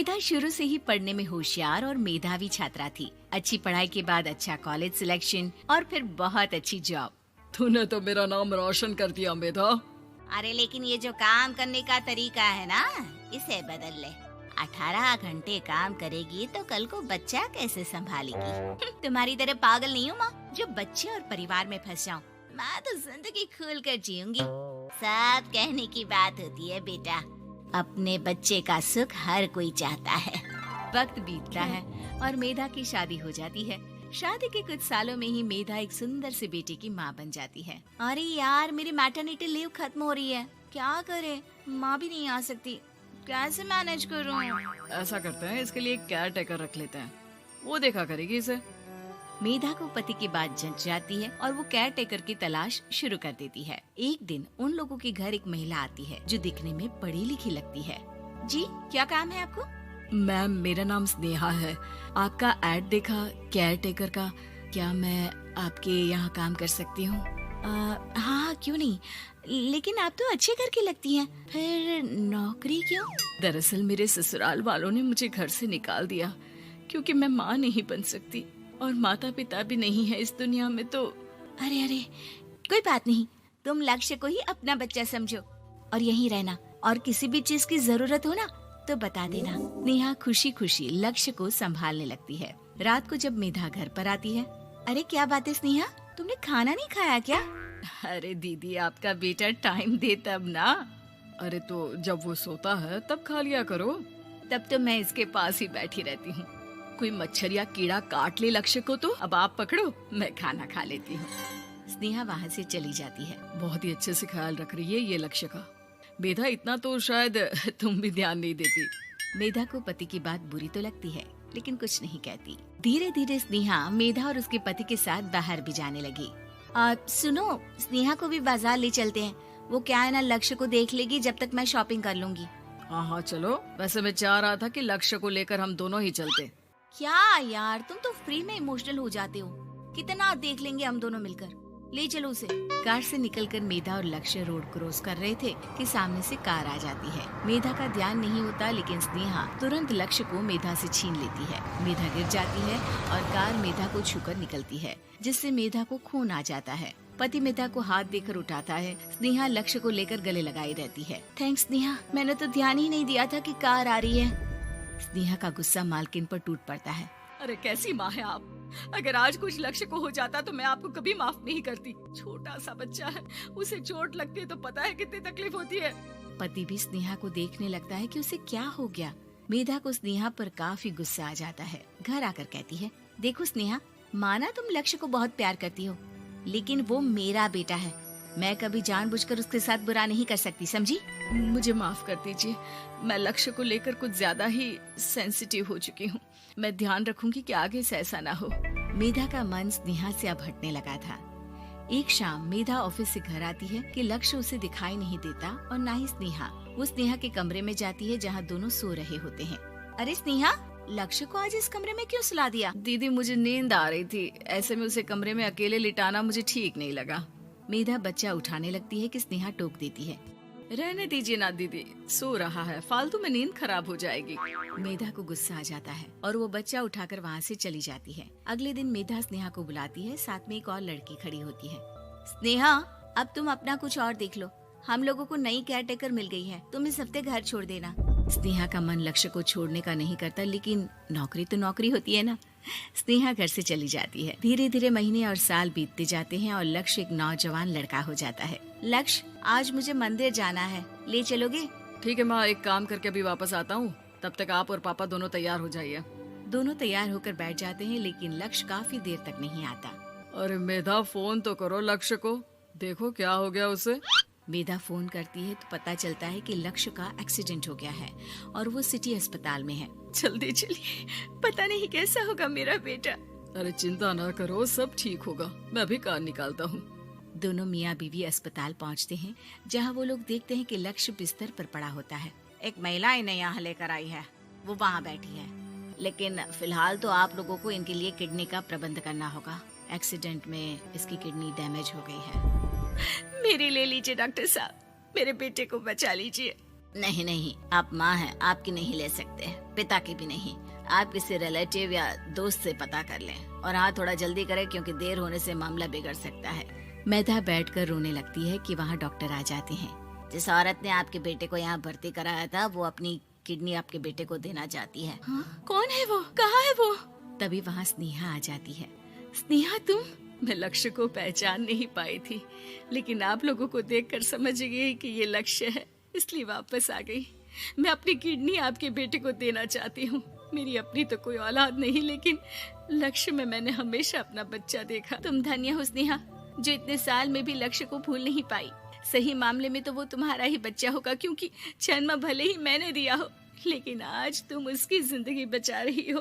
मेधा शुरू से ही पढ़ने में होशियार और मेधावी छात्रा थी। अच्छी पढ़ाई के बाद अच्छा कॉलेज सिलेक्शन और फिर बहुत अच्छी जॉब। तूने तो मेरा नाम रोशन कर दिया मेधा। अरे लेकिन ये जो काम करने का तरीका है ना, इसे बदल ले। 18 घंटे काम करेगी तो कल को बच्चा कैसे संभालेगी? तुम्हारी तरह पागल नहीं हूँ माँ, जो बच्चे और परिवार में फंस जाऊँ। मैं तो जिंदगी खुल कर जीऊंगी। सब कहने की बात होती है बेटा, अपने बच्चे का सुख हर कोई चाहता है। वक्त बीतता है और मेधा की शादी हो जाती है। शादी के कुछ सालों में ही मेधा एक सुंदर से बेटे की माँ बन जाती है। अरे यार, मेरी मैटरनिटी लीव खत्म हो रही है, क्या करे? माँ भी नहीं आ सकती, कैसे मैनेज करूँ? ऐसा करते हैं, इसके लिए एक केयर टेकर रख लेते हैं, वो देखा करेगी इसे। मेधा को पति की बात जंच जाती है और वो केयर टेकर की तलाश शुरू कर देती है। एक दिन उन लोगों के घर एक महिला आती है जो दिखने में पढ़ी लिखी लगती है। जी, क्या काम है आपको? मैम, मेरा नाम स्नेहा है। आपका एड देखा केयर टेकर का, क्या मैं आपके यहाँ काम कर सकती हूँ? हाँ, क्यों नहीं, लेकिन आप तो अच्छे घर की लगती हैं, फिर नौकरी क्यों? दरअसल मेरे ससुराल वालों ने मुझे घर से निकाल दिया क्योंकि मैं माँ नहीं बन सकती और माता पिता भी नहीं है इस दुनिया में। तो अरे कोई बात नहीं, तुम लक्ष्य को ही अपना बच्चा समझो और यहीं रहना, और किसी भी चीज की जरूरत हो ना तो बता देना। नेहा खुशी खुशी लक्ष्य को संभालने लगती है। रात को जब मेधा घर पर आती है, अरे क्या बात है स्नेहा, तुमने खाना नहीं खाया क्या? अरे दीदी, आपका बेटा टाइम दे तब ना। अरे तो जब वो सोता है तब खा लिया करो। तब तो मैं इसके पास ही बैठी रहती हूँ। कोई मच्छर या कीड़ा काट ले लक्ष्य को तो अब आप पकड़ो, मैं खाना खा लेती हूँ। स्नेहा वहाँ से चली जाती है। बहुत ही अच्छे से ख्याल रख रही है ये लक्ष्य का। मेधा, इतना तो शायद तुम भी ध्यान नहीं देती। मेधा को पति की बात बुरी तो लगती है, लेकिन कुछ नहीं कहती। धीरे धीरे स्नेहा मेधा और उसके पति के साथ बाहर भी जाने लगी। सुनो, स्नेहा को भी बाजार ले चलते हैं, वो क्या है ना, लक्ष्य को देख लेगी जब तक मैं शॉपिंग कर लूंगी। हाँ चलो, वैसे मैं चाह रहा था कि लक्ष्य को लेकर हम दोनों ही चलते। क्या यार, तुम तो फ्री में इमोशनल हो जाते हो, कितना देख लेंगे हम दोनों मिलकर, ले चलो उसे। कार से निकलकर मेधा और लक्ष्य रोड क्रॉस कर रहे थे कि सामने से कार आ जाती है। मेधा का ध्यान नहीं होता, लेकिन स्नेहा तुरंत लक्ष्य को मेधा से छीन लेती है। मेधा गिर जाती है और कार मेधा को छूकर निकलती है, जिससे मेधा को खून आ जाता है। पति मेधा को हाथ देकर उठाता है। स्नेहा लक्ष्य को लेकर गले लगाई रहती है। थैंक्स स्नेहा, मैंने तो ध्यान ही नहीं दिया था कि कार आ रही है। स्नेहा का गुस्सा मालकिन पर टूट पड़ता है। अरे कैसी माँ है आप, अगर आज कुछ लक्ष्य को हो जाता तो मैं आपको कभी माफ नहीं करती। छोटा सा बच्चा है, उसे चोट लगती है तो पता है कितनी तकलीफ होती है। पति भी स्नेहा को देखने लगता है कि उसे क्या हो गया। मेधा को स्नेहा पर काफी गुस्सा आ जाता है। घर आकर कहती है, देखो स्नेहा, माना तुम लक्ष्य को बहुत प्यार करती हो, लेकिन वो मेरा बेटा है, मैं कभी जानबूझकर उसके साथ बुरा नहीं कर सकती, समझी? मुझे माफ कर दीजिए, मैं लक्ष्य को लेकर कुछ ज्यादा ही सेंसिटिव हो चुकी हूँ। मैं ध्यान रखूंगी कि आगे से ऐसा ना हो। मेधा का मन स्नेहा से अब हटने लगा था। एक शाम मेधा ऑफिस से घर आती है कि लक्ष्य उसे दिखाई नहीं देता और ना ही स्नेहा। वो स्नेहा के कमरे में जाती है जहाँ दोनों सो रहे होते हैं। अरे स्नेहा, लक्ष्य को आज इस कमरे में क्यों सुला दिया? दीदी, मुझे नींद आ रही थी, ऐसे में उसे कमरे में अकेले लिटाना मुझे ठीक नहीं लगा। मेधा बच्चा उठाने लगती है कि स्नेहा टोक देती है। रहने दीजिए ना दीदी, सो रहा है, फालतू में नींद खराब हो जाएगी। मेधा को गुस्सा आ जाता है और वो बच्चा उठाकर वहाँ से चली जाती है। अगले दिन मेधा स्नेहा को बुलाती है, साथ में एक और लड़की खड़ी होती है। स्नेहा, अब तुम अपना कुछ और देख लो, हम लोगों को नई केयर टेकर मिल गई है, तुम इस हफ्ते घर छोड़ देना। स्नेहा का मन लक्ष्य को छोड़ने का नहीं करता, लेकिन नौकरी तो नौकरी होती है ना। स्नेहा घर से चली जाती है। धीरे धीरे महीने और साल बीतते जाते हैं और लक्ष्य एक नौजवान लड़का हो जाता है। लक्ष्य, आज मुझे मंदिर जाना है, ले चलोगे? ठीक है माँ, एक काम करके अभी वापस आता हूँ, तब तक आप और पापा दोनों तैयार हो जाइए। दोनों तैयार होकर बैठ जाते हैं, लेकिन लक्ष्य काफी देर तक नहीं आता। अरे मेधा, फोन तो करो लक्ष्य को, देखो क्या हो गया उसे। मेधा फोन करती है तो पता चलता है कि लक्ष्य का एक्सीडेंट हो गया है और वो सिटी अस्पताल में है। जल्दी चलिए, पता नहीं कैसा होगा मेरा बेटा। अरे चिंता ना करो, सब ठीक होगा, मैं अभी कार निकालता हूँ। दोनों मियाँ बीवी अस्पताल पहुँचते हैं, जहाँ वो लोग देखते हैं कि लक्ष्य बिस्तर पर पड़ा होता है। एक महिला इन्हें यहाँ लेकर आई है, वो वहाँ बैठी है, लेकिन फिलहाल तो आप लोगों को इनके लिए किडनी का प्रबंध करना होगा। एक्सीडेंट में इसकी किडनी डैमेज हो गई है। मेरी ले लीजिए डॉक्टर साहब, मेरे बेटे को बचा लीजिए। नहीं नहीं, आप माँ हैं, आपकी नहीं ले सकते, पिता की भी नहीं। आप किसी रिलेटिव या दोस्त से पता कर लें, और हाँ थोड़ा जल्दी करें क्योंकि देर होने से मामला बिगड़ सकता है। मेधा बैठकर रोने लगती है कि वहाँ डॉक्टर आ जाते हैं। जिस औरत ने आपके बेटे को यहाँ भर्ती कराया था वो अपनी किडनी आपके बेटे को देना चाहती है। हाँ? कौन है वो? कहाँ है वो? तभी वहाँ स्नेहा आ जाती है। स्नेहा तुम? मैं लक्ष्य को पहचान नहीं पाई थी, लेकिन आप लोगों को देखकर समझ गई कि ये लक्ष्य है, इसलिए वापस आ गई। मैं अपनी किडनी आपके बेटे को देना चाहती हूँ। मेरी अपनी तो कोई औलाद नहीं, लेकिन लक्ष्य में मैंने हमेशा अपना बच्चा देखा। तुम धन्य हो स्नेहा, जो इतने साल में भी लक्ष्य को भूल नहीं पाई। सही मामले में तो वो तुम्हारा ही बच्चा होगा, क्योंकि जन्म भले ही मैंने दिया हो, लेकिन आज तुम उसकी जिंदगी बचा रही हो।